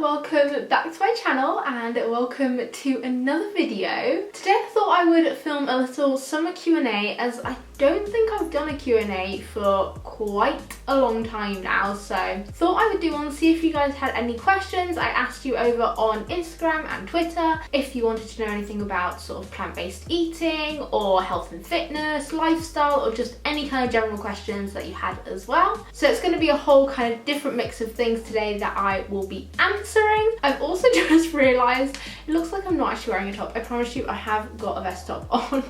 welcome back to my channel and welcome to another video. Today I thought I would film a little summer Q&A as I don't think I've done a Q&A for quite a long time now, so thought I would do one, see if you guys had any questions. I asked you over on Instagram and Twitter if you wanted to know anything about sort of plant-based eating or health and fitness, lifestyle, or just any kind of general questions that you had as well. So it's going to be a whole kind of different mix of things today that I will be answering. I've also just realised it looks like I'm not actually wearing a top. I promise you I have got a vest top on.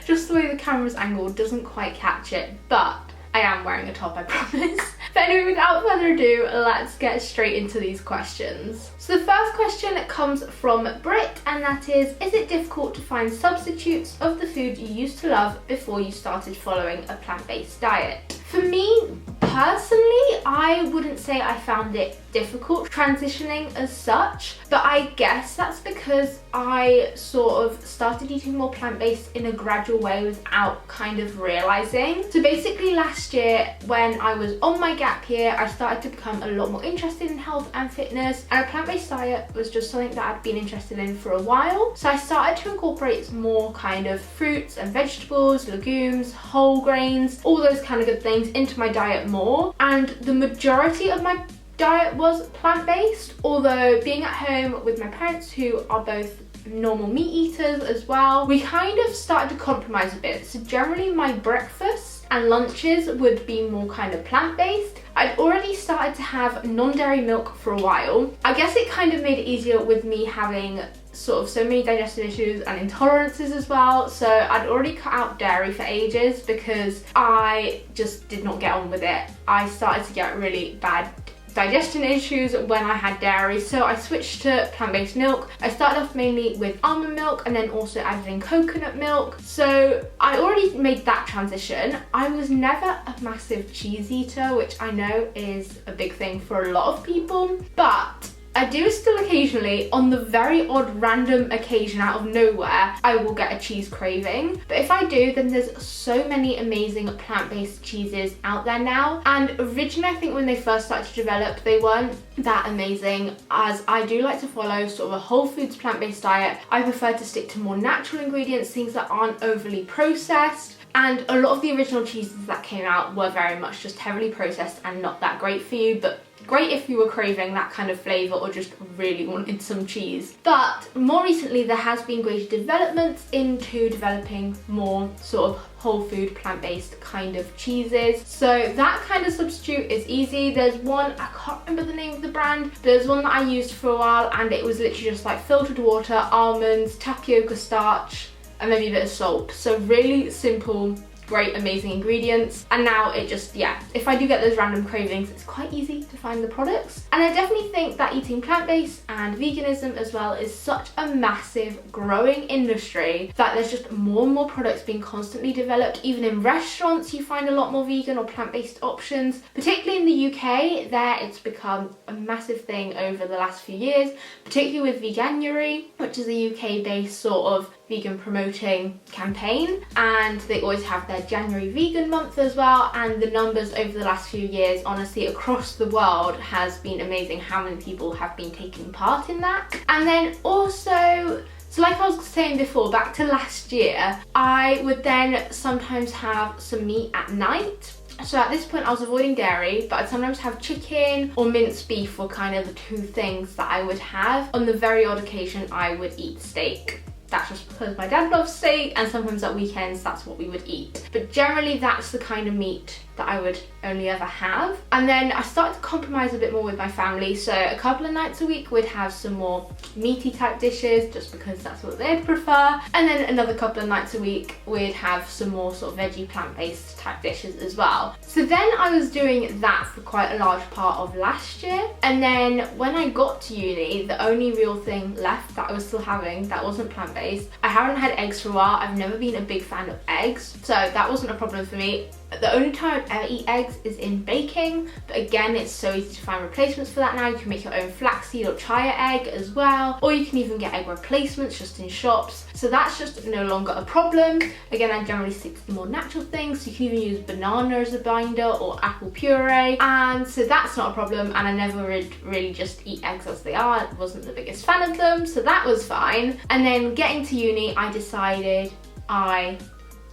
Just the way the camera's angled doesn't quite catch it, but I am wearing a top, I promise. But anyway, without further ado, let's get straight into these questions. So the first question comes from Britt, and that is it difficult to find substitutes of the food you used to love before you started following a plant-based diet? For me, personally, I wouldn't say I found it difficult transitioning as such, but I guess that's because I sort of started eating more plant-based in a gradual way without kind of realising. So basically last year when I was on my gap year, I started to become a lot more interested in health and fitness, and a plant-based diet was just something that I'd been interested in for a while. So I started to incorporate more kind of fruits and vegetables, legumes, whole grains, all those kind of good things into my diet more, and the majority of my diet was plant-based, although being at home with my parents who are both normal meat eaters as well, we kind of started to compromise a bit. So generally my breakfasts and lunches would be more kind of plant-based. I'd already started to have non-dairy milk for a while. I guess it kind of made it easier with me having sort of so many digestive issues and intolerances as well, so I'd already cut out dairy for ages because I just did not get on with it. I started to get really bad digestion issues when I had dairy, so I switched to plant-based milk. I started off mainly with almond milk and then also added in coconut milk, so I already made that transition. I was never a massive cheese eater, which I know is a big thing for a lot of people, but I do still occasionally, on the very odd random occasion out of nowhere, I will get a cheese craving. But if I do, then there's so many amazing plant-based cheeses out there now. And originally, I think when they first started to develop, they weren't that amazing, as I do like to follow sort of a whole foods plant-based diet. I prefer to stick to more natural ingredients, things that aren't overly processed. And a lot of the original cheeses that came out were very much just heavily processed and not that great for you, but great if you were craving that kind of flavour or just really wanted some cheese. But more recently there has been greater developments into developing more sort of whole food plant-based kind of cheeses. So that kind of substitute is easy. There's one, I can't remember the name of the brand, but there's one that I used for a while and it was literally just like filtered water, almonds, tapioca starch, and maybe a bit of salt. So really simple, great, amazing ingredients. And now it just, yeah, if I do get those random cravings, it's quite easy to find the products. And I definitely think that eating plant-based and veganism as well is such a massive growing industry that there's just more and more products being constantly developed. Even in restaurants you find a lot more vegan or plant-based options, particularly in the UK. There it's become a massive thing over the last few years, particularly with Veganuary, which is a UK based sort of vegan promoting campaign, and they always have their January vegan month as well, and the numbers over the last few years honestly across the world has been amazing how many people have been taking part in that. And then also, so like I was saying before, back to last year, I would then sometimes have some meat at night. So at this point I was avoiding dairy, but I'd sometimes have chicken or minced beef were kind of the two things that I would have. On the very odd occasion I would eat steak. That's just because my dad loves steak, and sometimes at weekends that's what we would eat. But generally that's the kind of meat that I would only ever have. And then I started to compromise a bit more with my family, so a couple of nights a week we'd have some more meaty type dishes just because that's what they'd prefer, and then another couple of nights a week we'd have some more sort of veggie plant-based type dishes as well. So then I was doing that for quite a large part of last year, and then when I got to uni, the only real thing left that I was still having that wasn't plant-based, I haven't had eggs for a while. I've never been a big fan of eggs, so that wasn't a problem for me. The only time I'd ever eat eggs is in baking, but again, it's so easy to find replacements for that now. You can make your own flaxseed or chia egg as well, or you can even get egg replacements just in shops. So that's just no longer a problem. Again, I generally stick to the more natural things. You can even use banana as a binder or apple puree, and so that's not a problem. And I never really just eat eggs as they are. I wasn't the biggest fan of them, so that was fine. And then getting to uni, I decided I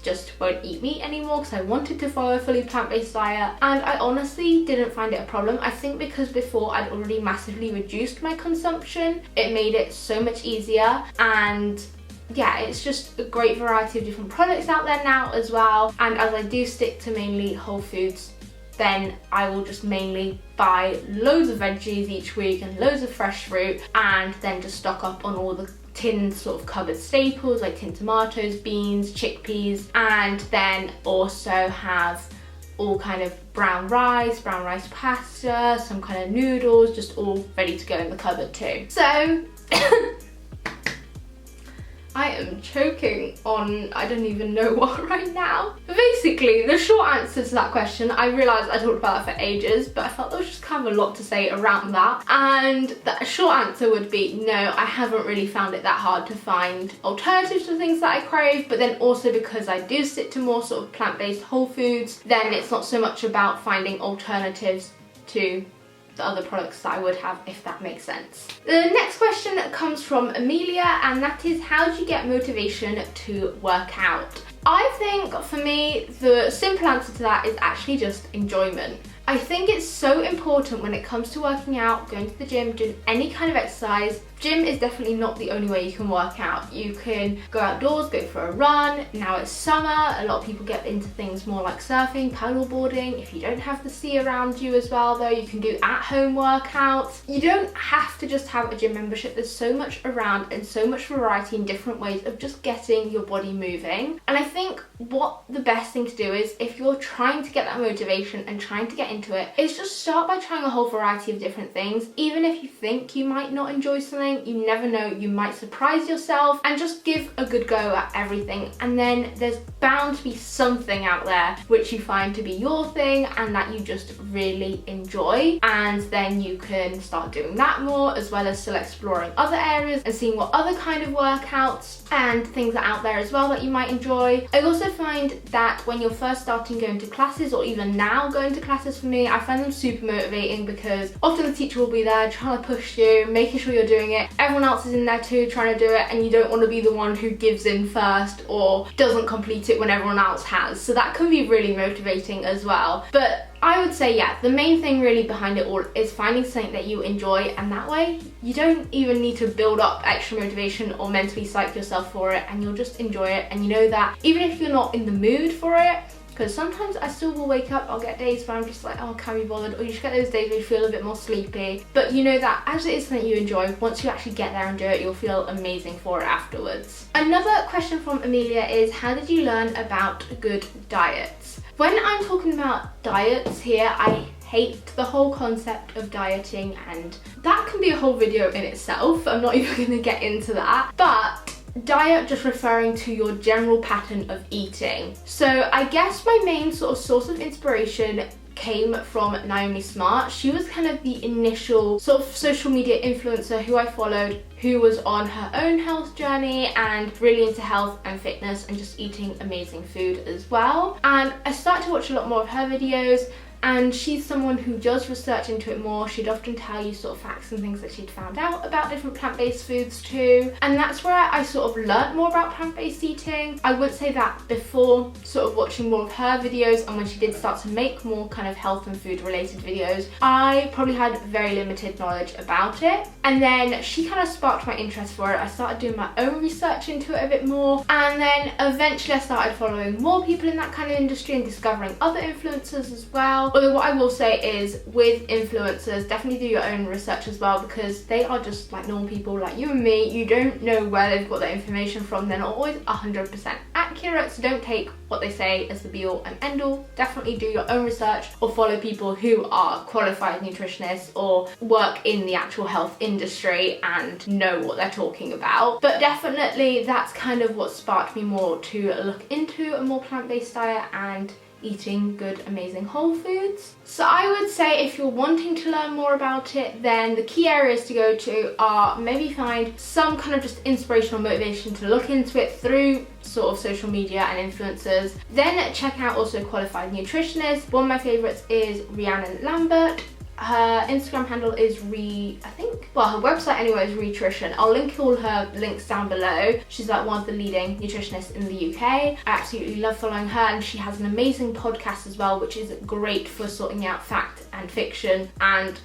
just won't eat meat anymore because I wanted to follow a fully plant-based diet, and I honestly didn't find it a problem. I think because before I'd already massively reduced my consumption, it made it so much easier. And yeah, it's just a great variety of different products out there now as well. And as I do stick to mainly whole foods, then I will just mainly buy loads of veggies each week and loads of fresh fruit, and then just stock up on all the tinned sort of cupboard staples like tinned tomatoes, beans, chickpeas, and then also have all kind of brown rice pasta, some kind of noodles, just all ready to go in the cupboard too. So I am choking on I don't even know what right now. But basically, the short answer to that question, I realised I talked about that for ages, but I felt there was just kind of a lot to say around that. And the short answer would be no, I haven't really found it that hard to find alternatives to things that I crave. But then also because I do stick to more sort of plant-based whole foods, then it's not so much about finding alternatives to the other products that I would have, if that makes sense. The next question comes from Amelia, and that is, how do you get motivation to work out? I think for me, the simple answer to that is actually just enjoyment. I think it's so important when it comes to working out, going to the gym, doing any kind of exercise. Gym is definitely not the only way you can work out. You can go outdoors, go for a run. Now it's summer, a lot of people get into things more like surfing, paddleboarding. If you don't have the sea around you as well though, you can do at-home workouts. You don't have to just have a gym membership. There's so much around and so much variety in different ways of just getting your body moving. And I think what the best thing to do is, if you're trying to get that motivation and trying to get into it, is just start by trying a whole variety of different things. Even if you think you might not enjoy something, you never know, you might surprise yourself, and just give a good go at everything. And then there's bound to be something out there which you find to be your thing and that you just really enjoy, and then you can start doing that more, as well as still exploring other areas and seeing what other kind of workouts and things are out there as well that you might enjoy. I also find that when you're first starting going to classes, or even now going to classes, for me, I find them super motivating because often the teacher will be there trying to push you, making sure you're doing it. Everyone else is in there too trying to do it, and you don't want to be the one who gives in first or doesn't complete it when everyone else has. So that can be really motivating as well. But I would say, yeah, the main thing really behind it all is finding something that you enjoy, and that way you don't even need to build up extra motivation or mentally psych yourself for it, and you'll just enjoy it. And you know that even if you're not in the mood for it, because sometimes I still will wake up, I'll get days where I'm just like, oh, can't be bothered, or you just get those days where you feel a bit more sleepy. But you know that as it is something you enjoy, once you actually get there and do it, you'll feel amazing for it afterwards. Another question from Amelia is, how did you learn about good diets? When I'm talking about diets here, I hate the whole concept of dieting, and that can be a whole video in itself. I'm not even going to get into that. But diet just referring to your general pattern of eating. So I guess my main sort of source of inspiration came from Naomi Smart. She was kind of the initial sort of social media influencer who I followed, who was on her own health journey and really into health and fitness and just eating amazing food as well. And I started to watch a lot more of her videos, and she's someone who does research into it more. She'd often tell you sort of facts and things that she'd found out about different plant-based foods too. And that's where I sort of learnt more about plant-based eating. I would say that before sort of watching more of her videos, and when she did start to make more kind of health and food related videos, I probably had very limited knowledge about it. And then she kind of sparked my interest for it. I started doing my own research into it a bit more, and then eventually I started following more people in that kind of industry and discovering other influencers as well. Although what I will say is, with influencers, definitely do your own research as well, because they are just like normal people like you and me. You don't know where they've got their information from. They're not always 100% accurate, so don't take what they say as the be all and end all. Definitely do your own research, or follow people who are qualified nutritionists or work in the actual health industry and know what they're talking about. But definitely that's kind of what sparked me more to look into a more plant-based diet. And eating good, amazing whole foods. So I would say if you're wanting to learn more about it, then the key areas to go to are maybe find some kind of just inspirational motivation to look into it through sort of social media and influencers. Then check out also qualified nutritionists. One of my favorites is Rhiannon Lambert. Her Instagram handle is her website anyway is Rhitrition. I'll link all her links down below. She's like one of the leading nutritionists in the UK. I absolutely love following her, and she has an amazing podcast as well, which is great for sorting out fact and fiction and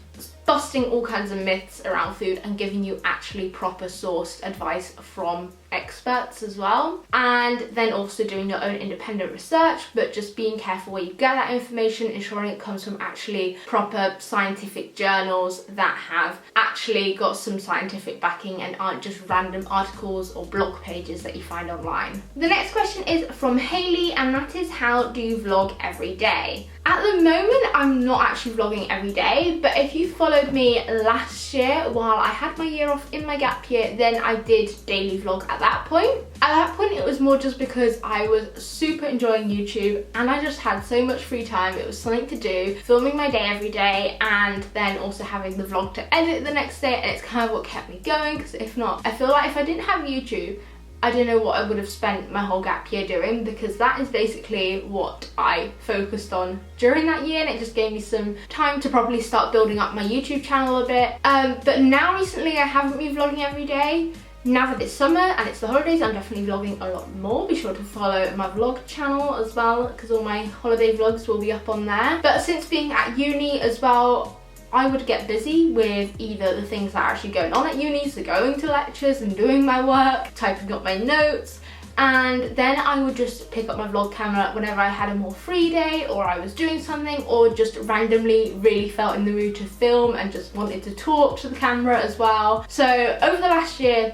busting all kinds of myths around food and giving you actually proper sourced advice from experts as well. And then also doing your own independent research, but just being careful where you get that information, ensuring it comes from actually proper scientific journals that have actually got some scientific backing and aren't just random articles or blog pages that you find online. The next question is from Hayley, and that is, how do you vlog every day? At the moment, I'm not actually vlogging every day, but if you followed me last year while I had my year off in my gap year, then I did daily vlog at that point. At that point, it was more just because I was super enjoying YouTube and I just had so much free time. It was something to do, filming my day every day, and then also having the vlog to edit the next day, and it's kind of what kept me going, because if not, I feel like if I didn't have YouTube, I don't know what I would have spent my whole gap year doing, because that is basically what I focused on during that year, and it just gave me some time to probably start building up my YouTube channel a bit. But now recently I haven't been vlogging every day. Now that it's summer and it's the holidays, I'm definitely vlogging a lot more. Be sure to follow my vlog channel as well, because all my holiday vlogs will be up on there. But since being at uni as well, I would get busy with either the things that are actually going on at uni, so going to lectures and doing my work, typing up my notes, and then I would just pick up my vlog camera whenever I had a more free day, or I was doing something, or just randomly really felt in the mood to film and just wanted to talk to the camera as well. So over the last year,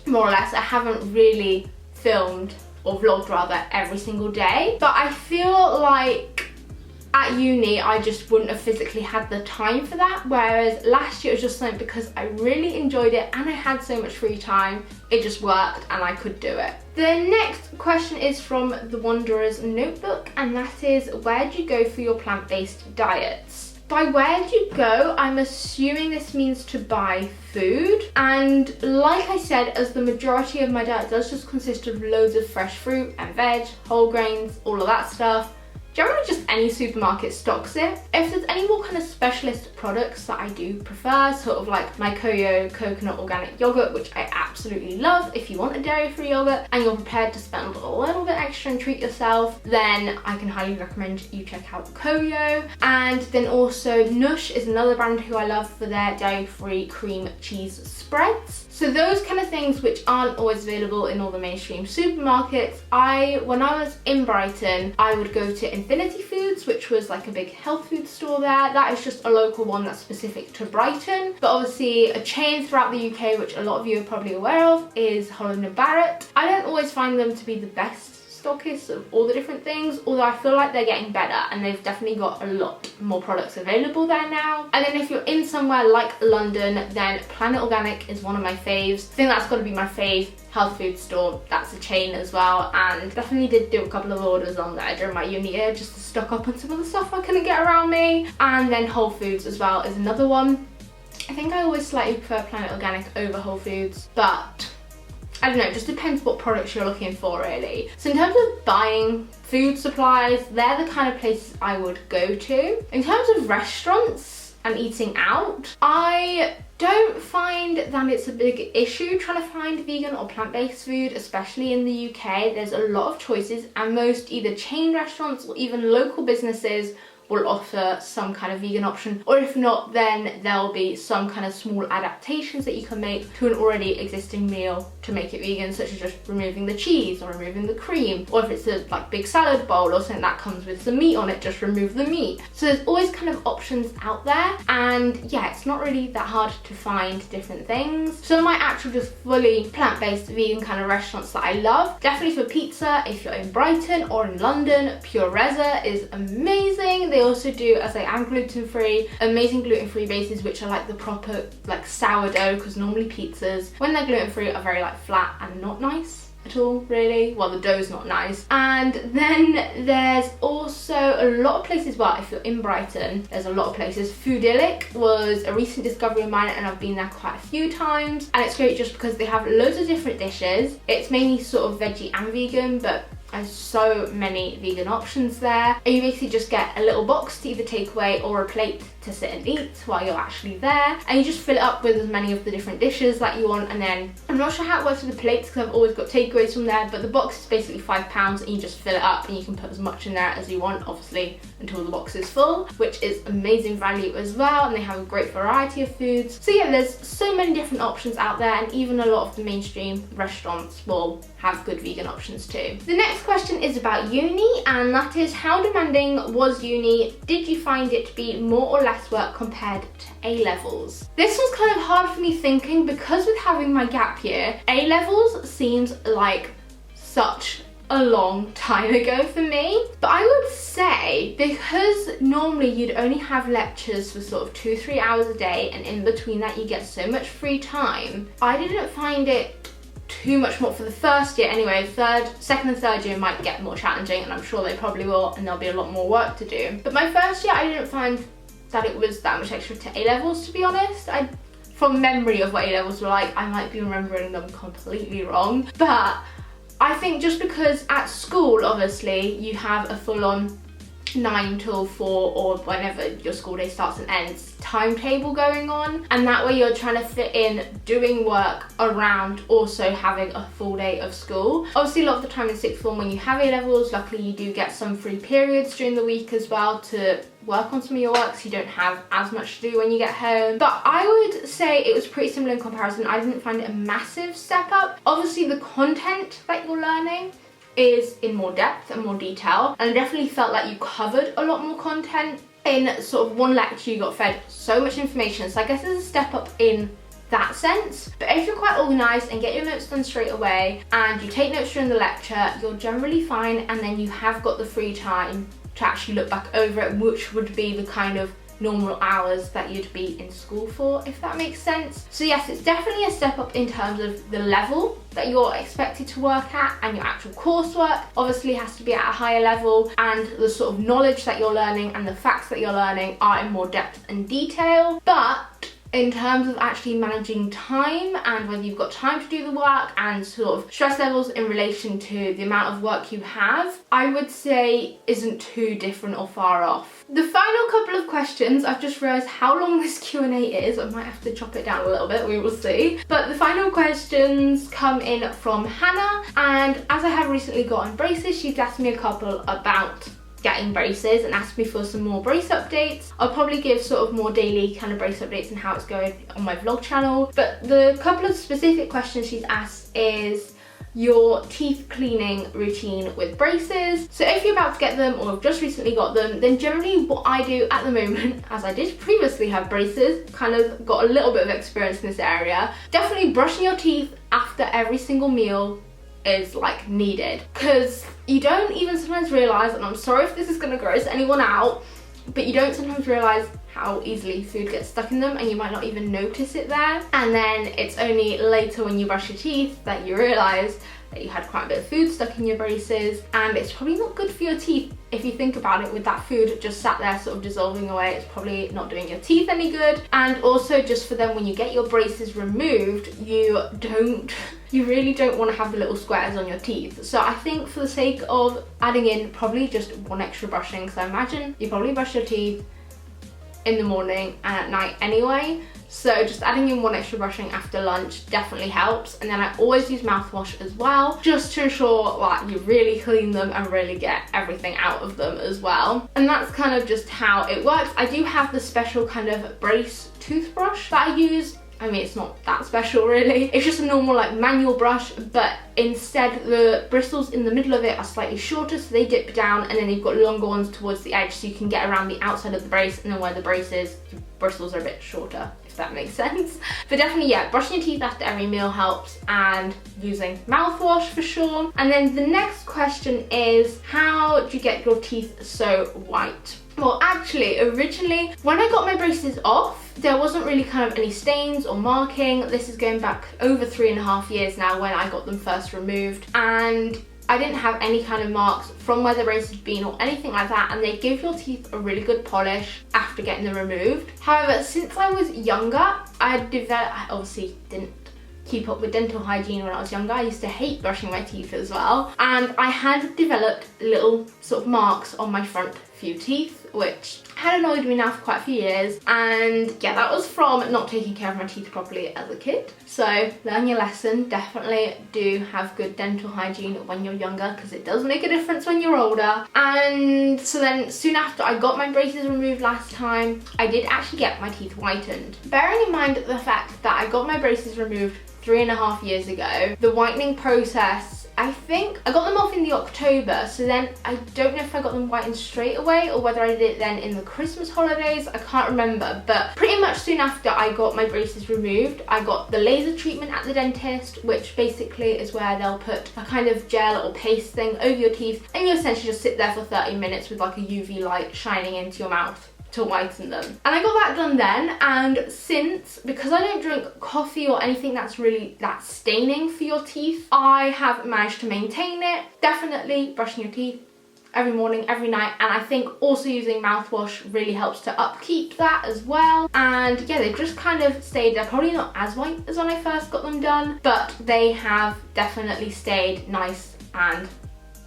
more or less, I haven't really filmed, or vlogged rather, every single day, but I feel like at uni I just wouldn't have physically had the time for that, whereas last year it was just something because I really enjoyed it and I had so much free time, it just worked and I could do it. The next question is from the Wanderer's Notebook, and that is, where do you go for your plant-based diets? By where do you go, I'm assuming this means to buy food, and like I said, as the majority of my diet does just consist of loads of fresh fruit and veg, whole grains, all of that stuff, generally just any supermarket stocks it. If there's any more kind of specialist products that I do prefer, sort of like my Koyo coconut organic yogurt, which I absolutely love. If you want a dairy-free yogurt and you're prepared to spend a little bit extra and treat yourself, then I can highly recommend you check out Koyo. And then also Nush is another brand who I love for their dairy-free cream cheese spreads. So those kind of things which aren't always available in all the mainstream supermarkets. When I was in Brighton, I would go to Infinity Foods, which was like a big health food store there. That is just a local one that's specific to Brighton. But obviously a chain throughout the UK, which a lot of you are probably aware of, is Holland & Barrett. I don't always find them to be the best stockists of all the different things, although I feel like they're getting better and they've definitely got a lot more products available there now. And then if you're in somewhere like London, then Planet Organic is one of my faves. I think that's got to be my fave health food store. That's a chain as well, and definitely did do a couple of orders on there during my uni year just to stock up on some of the stuff I couldn't get around me. And then Whole Foods as well is another one. I think I always slightly prefer Planet Organic over Whole Foods, but I don't know, it just depends what products you're looking for really. So in terms of buying food supplies, they're the kind of places I would go to. In terms of restaurants and eating out, I don't find that it's a big issue trying to find vegan or plant-based food, especially in the UK. There's a lot of choices, and most either chain restaurants or even local businesses will offer some kind of vegan option, or if not, then there'll be some kind of small adaptations that you can make to an already existing meal to make it vegan, such as just removing the cheese or removing the cream, or if it's a like big salad bowl or something that comes with some meat on it, just remove the meat. So there's always kind of options out there, and yeah, it's not really that hard to find different things. Some of my actual just fully plant-based vegan kind of restaurants that I love, definitely for pizza, if you're in Brighton or in London, Pure Reza is amazing. They also do, as I am gluten-free, amazing gluten-free bases, which are like the proper like sourdough, because normally pizzas, when they're gluten-free, are very like flat and not nice. at all, really. Well, the dough's not nice. And then there's also a lot of places, well, if you're in Brighton, there's a lot of places. Foodillic was a recent discovery of mine, and I've been there quite a few times, and it's great just because they have loads of different dishes. It's mainly sort of veggie and vegan, but there's so many vegan options there, and you basically just get a little box to either take away or a plate to sit and eat while you're actually there, and you just fill it up with as many of the different dishes that you want. And then I'm not sure how it works with the plates because I've always got takeaways from there, but the box is basically £5 and you just fill it up and you can put as much in there as you want, obviously until the box is full, which is amazing value as well, and they have a great variety of foods. So yeah, there's so many different options out there, and even a lot of the mainstream restaurants will have good vegan options too. The next question is about uni, and that is, how demanding was uni? Did you find it to be more or less work compared to A-levels? This was kind of hard for me thinking, because with having my gap year, A-levels seems like such a long time ago for me. But I would say, because normally you'd only have lectures for sort of 2-3 hours a day, and in between that you get so much free time, I didn't find it too much more for the first year anyway. Second and third year might get more challenging, and I'm sure they probably will, and there'll be a lot more work to do. But my first year, I didn't find that it was that much extra to A-levels, to be honest. From memory of what A-levels were like, I might be remembering them completely wrong, but I think just because at school, obviously, you have a full-on 9 till 4 or whenever your school day starts and ends timetable going on, and that way you're trying to fit in doing work around also having a full day of school. Obviously, a lot of the time in sixth form when you have A-levels, luckily you do get some free periods during the week as well to work on some of your work, so you don't have as much to do when you get home. But I would say it was pretty similar in comparison. I didn't find it a massive step up. Obviously, the content that you're learning is in more depth and more detail, and I definitely felt like you covered a lot more content. In sort of one lecture you got fed so much information, so I guess there's a step up in that sense. But if you're quite organised and get your notes done straight away and you take notes during the lecture, you're generally fine, and then you have got the free time to actually look back over it, which would be the kind of normal hours that you'd be in school for, if that makes sense. So yes, it's definitely a step up in terms of the level that you're expected to work at, and your actual coursework obviously has to be at a higher level, and the sort of knowledge that you're learning and the facts that you're learning are in more depth and detail. But in terms of actually managing time and whether you've got time to do the work and sort of stress levels in relation to the amount of work you have, I would say isn't too different or far off. The final couple of questions, I've just realised how long this Q&A is. I might have to chop it down a little bit, we will see. But the final questions come in from Hannah, and as I have recently gotten braces, she's asked me a couple about getting braces and asked me for some more brace updates. I'll probably give sort of more daily kind of brace updates and how it's going on my vlog channel. But the couple of specific questions she's asked is your teeth cleaning routine with braces. So if you're about to get them or have just recently got them, then generally what I do at the moment, as I did previously have braces, kind of got a little bit of experience in this area, definitely brushing your teeth after every single meal is like needed, because you don't even sometimes realize, and I'm sorry if this is going to gross anyone out, but you don't sometimes realize how easily food gets stuck in them, and you might not even notice it there, and then it's only later when you brush your teeth that you realize that you had quite a bit of food stuck in your braces, and it's probably not good for your teeth. If you think about it, with that food just sat there sort of dissolving away, it's probably not doing your teeth any good. And also just for them, when you get your braces removed, you really don't want to have the little squares on your teeth. So I think for the sake of adding in probably just one extra brushing, because I imagine you probably brush your teeth in the morning and at night anyway, so just adding in one extra brushing after lunch definitely helps. And then I always use mouthwash as well, just to ensure that you really clean them and really get everything out of them as well. And that's kind of just how it works. I do have the special kind of brace toothbrush that I use. I mean, it's not that special really. It's just a normal like manual brush, but instead the bristles in the middle of it are slightly shorter, so they dip down, and then you've got longer ones towards the edge, so you can get around the outside of the brace, and then where the brace is, the bristles are a bit shorter, if that makes sense. But definitely, yeah, brushing your teeth after every meal helps, and using mouthwash for sure. And then the next question is, how do you get your teeth so white? Well, actually, originally, when I got my braces off, there wasn't really kind of any stains or marking. This is going back over 3.5 years now when I got them first removed, and I didn't have any kind of marks from where the braces had been or anything like that, and they give your teeth a really good polish after getting them removed. However, since I was younger, I obviously didn't keep up with dental hygiene when I was younger. I used to hate brushing my teeth as well, and I had developed little sort of marks on my front few teeth, which had annoyed me now for quite a few years. And yeah, that was from not taking care of my teeth properly as a kid. So learn your lesson. Definitely do have good dental hygiene when you're younger, because it does make a difference when you're older. And so then soon after I got my braces removed last time, I did actually get my teeth whitened. Bearing in mind the fact that I got my braces removed 3.5 years ago, the whitening process, I think I got them off in the October, so then I don't know if I got them whitened straight away or whether I did it then in the Christmas holidays. I can't remember, but pretty much soon after I got my braces removed, I got the laser treatment at the dentist, which basically is where they'll put a kind of gel or paste thing over your teeth, and you essentially just sit there for 30 minutes with like a UV light shining into your mouth to whiten them. And I got that done then, and since, because I don't drink coffee or anything that's really that staining for your teeth, I have managed to maintain it. Definitely brushing your teeth every morning, every night, and I think also using mouthwash really helps to upkeep that as well. And yeah, they've just kind of stayed, they're probably not as white as when I first got them done, but they have definitely stayed nice and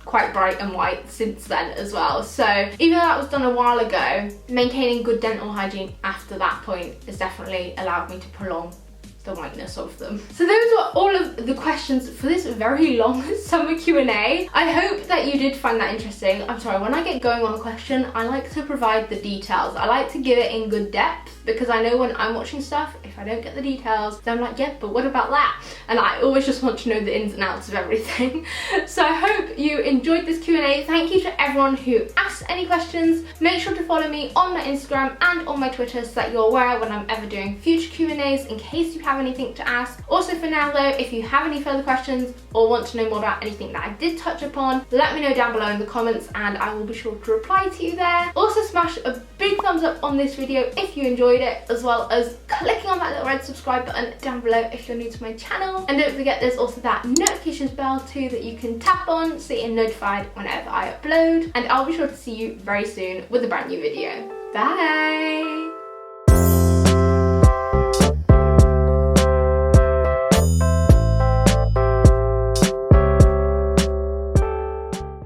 quite bright and white since then as well. So even though that was done a while ago, maintaining good dental hygiene after that point has definitely allowed me to prolong the whiteness of them. So those were all of the questions for this very long summer Q&A. I hope that you did find that interesting. I'm sorry, when I get going on a question, I like to provide the details. I like to give it in good depth, because I know when I'm watching stuff, if I don't get the details, then I'm like, yeah, but what about that? And I always just want to know the ins and outs of everything. So I hope you enjoyed this Q&A. Thank you to everyone who asked any questions. Make sure to follow me on my Instagram and on my Twitter so that you're aware when I'm ever doing future Q&As in case you have anything to ask. Also for now though, if you have any further questions or want to know more about anything that I did touch upon, let me know down below in the comments and I will be sure to reply to you there. Also smash a big thumbs up on this video if you enjoyed it, as well as clicking on that little red subscribe button down below if you're new to my channel. And don't forget, there's also that notifications bell too that you can tap on so you're notified whenever I upload. And I'll be sure to see you very soon with a brand new video. Bye!